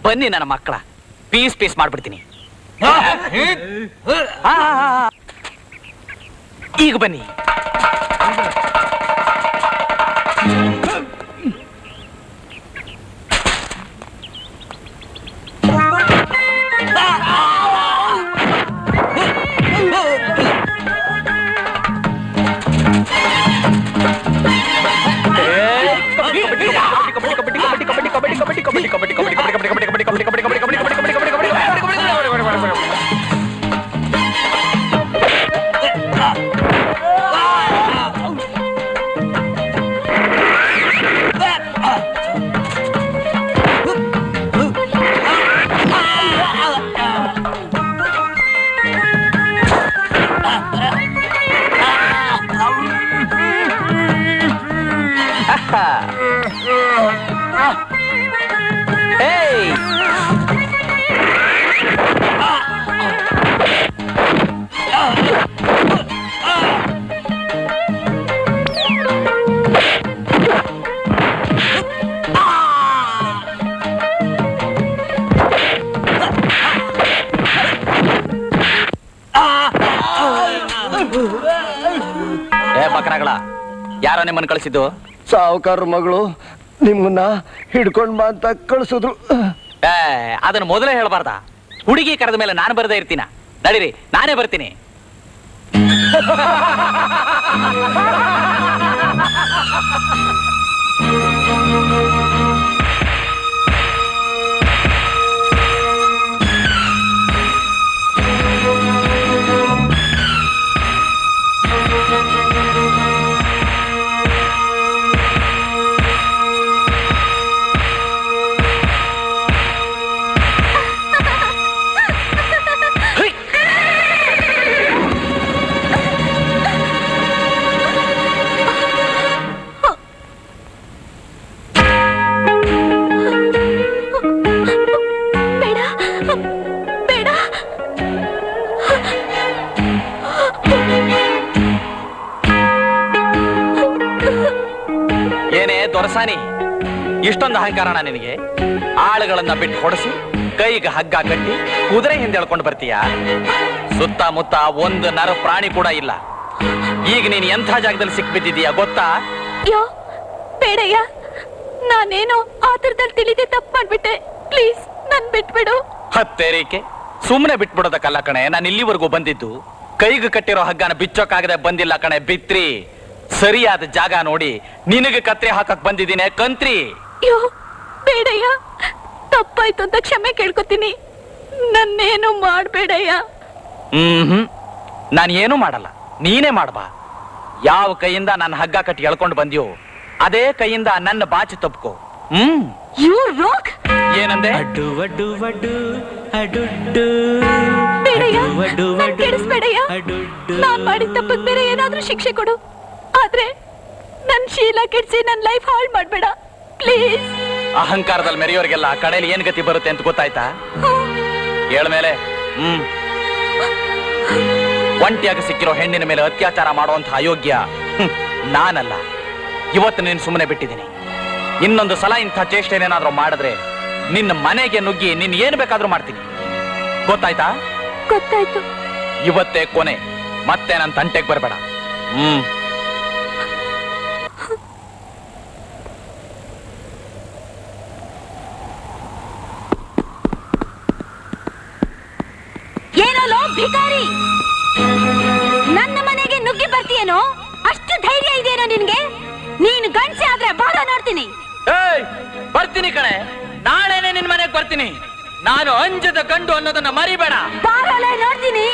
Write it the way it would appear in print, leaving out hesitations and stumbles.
ಬನ್ನಿ ನನ್ನ ಮಕ್ಕಳ, ಪೀಸ್ ಪೀಸ್ ಮಾಡ್ಬಿಡ್ತೀನಿ. ಈಗ ಬನ್ನಿ. ಬಕರಗಳ ಯಾರೋ ನಿಮ್ಮನ್ನು ಕಳಿಸಿದ್ದು? ಸಾವುಕಾರ ಮಗಳು ನಿಮ್ಮನ್ನ ಹಿಡ್ಕೊಂಡ್ ಬಾ ಅಂತ ಕಳಿಸಿದ್ರು. ಅದನ್ನ ಮೊದಲೇ ಹೇಳ್ಬಾರ್ದ? ಹುಡುಗಿ ಕರೆದ ಮೇಲೆ ನಾನು ಬರದೇ ಇರ್ತೀನ? ನಡೀರಿ, ನಾನೇ ಬರ್ತೀನಿ. ಏನೇ ದೊರಸಾನಿ, ಇಷ್ಟೊಂದು ಅಹಂಕಾರಣ ನಿನಗೆ? ಆಳುಗಳನ್ನ ಬಿಟ್ಟು ಹೊಡೆಸಿ ಕೈಗೆ ಹಗ್ಗ ಕಟ್ಟಿ ಕುದುರೆ ಹಿಂದೆ ಎಳ್ಕೊಂಡು ಬರ್ತೀಯ? ಸುತ್ತಮುತ್ತ ಒಂದು ನರ ಪ್ರಾಣಿ ಕೂಡ ಇಲ್ಲ. ಈಗ ನೀನು ಎಂಥ ಜಾಗದಲ್ಲಿ ಸಿಕ್ಬಿದ್ದಿದೀಯ ಗೊತ್ತಾ? ಯೋ ಬೇಡಯ್ಯ, ನಾನೇನೋ ಆತರದಲ್ಲಿ ತಿಳಿದೆ ತಪ್ಪು ಮಾಡ್ಬಿಟ್ಟೆ. ಪ್ಲೀಸ್ ನನ್ ಬಿಟ್ಬಿಡು. ಹತ್ತೇರಿಕೆ, ಸುಮ್ಮನೆ ಬಿಟ್ಬಿಡೋದಕ್ಕಲ್ಲ ಕಣೆ ನಾನು ಇಲ್ಲಿವರೆಗೂ ಬಂದಿದ್ದು. ಕೈಗೆ ಕಟ್ಟಿರೋ ಹಗ್ಗನ ಬಿಚ್ಚೋಕಾಗದೆ ಬಂದಿಲ್ಲ ಕಣೆ ಬಿತ್ರಿ. ಸರಿಯಾದ ಜಾಗ ನೋಡಿ ನಿನಗೆ ಕತ್ರಿ ಹಾಕಕ್ ಬಂದಿದ್ದೀನಿ ಕಂತ್ರಿ. ಯೋ ಬೇಡಯ್ಯ, ತಪ್ಪಾಯ್ತು ಅಂತ ಕ್ಷಮೆ ಕೇಳ್ಕೊತೀನಿ. ನನ್ನೇನು ಮಾಡ್ಬೇಡಯ್ಯ. ನಾನು ಏನು ಮಾಡಲ್ಲ, ನೀನೇ ಮಾಡ್ಬಾ. ಯಾವ ಕೈಯಿಂದ ನನ್ನ ಹಗ್ಗ ಕಟ್ಟಿ ಎಳ್ಕೊಂಡು ಬಂದ್ಯೋ ಅದೇ ಕೈಯಿಂದ ನನ್ನ ಬಾಚಿ ತಪ್ಕೋ. You rock. ಏನಂದೆ? ಅಡ್ಡು ಅಡ್ಡು ಅಡ್ಡು ಅಡುಡ್ಡು ಬೇಡಯ್ಯ, ನನ್ ಕೆಡಿಸ್ಬೇಡಯ್ಯ. ನಾನ್ ಮಾಡಿದ ತಪ್ಪಿಗೆ ಬೇರೆ ಏನಾದ್ರೂ ಶಿಕ್ಷೆ ಕೊಡು, ಆದ್ರೆ ನನ್ ಶೀಲ ಕೆಡ್ಸಿ ನನ್ ಲೈಫ್ ಹಾಳು ಮಾಡ್ಬೇಡ ಪ್ಲೀಸ್. ಅಹಂಕಾರದಲ್ಲಿ ಮೆರೆಯೋರಿಗೆಲ್ಲ ಕಡೆಯಲ್ಲಿ ಏನ್ ಗತಿ ಬರುತ್ತೆ ಅಂತ ಗೊತ್ತಾಯ್ತಾ? ಹೇಳ್ಮೇಲೆ ಒಂಟಿಯಾಗಿ ಸಿಕ್ಕಿರೋ ಹೆಣ್ಣಿನ ಮೇಲೆ ಅತ್ಯಾಚಾರ ಮಾಡುವಂತ ಅಯೋಗ್ಯ ನಾನಲ್ಲ. ಇವತ್ತು ನೀನು ಸುಮ್ಮನೆ ಬಿಟ್ಟಿದ್ದೀನಿ. ಇನ್ನೊಂದು ಸಲ ಇಂಥ ಚೇಷ್ಟೆನೇನಾದ್ರೂ ಮಾಡಿದ್ರೆ ನಿನ್ನ ಮನೆಗೆ ನುಗ್ಗಿ ನಿನ್ ಏನ್ ಬೇಕಾದ್ರೂ ಮಾಡ್ತೀನಿ. ಗೊತ್ತಾಯ್ತಾ? ಗೊತ್ತಾಯ್ತು. ಇವತ್ತೇ ಕೊನೆ, ಮತ್ತೆ ನನ್ನ ತಂಟೆಗೆ ಬರಬೇಡ. ಏನೋ ಭಿಕಾರಿ, ನನ್ನ ಮನೆಗೆ ನುಗ್ಗಿ ಬರ್ತೀಯೇನೋ? ಅಷ್ಟು ಧೈರ್ಯ ಇದೆಯೇನೋ ನಿನ್ಗೆ? ನೀನು ಗಂಡಸೆ ಆದ್ರೆ ಬಾರ ನೋಡ್ತೀನಿ. ಬರ್ತೀನಿ ಕಣೆ, ನಾಳೆನೆ ನಿನ್ ಮನೆಗೆ ಬರ್ತೀನಿ. ನಾನು ಅಂಜದ ಗಂಡು ಅನ್ನೋದನ್ನ ಮರಿಬೇಡ. ಬಾರಲೇ ನೋಡ್ತೀನಿ.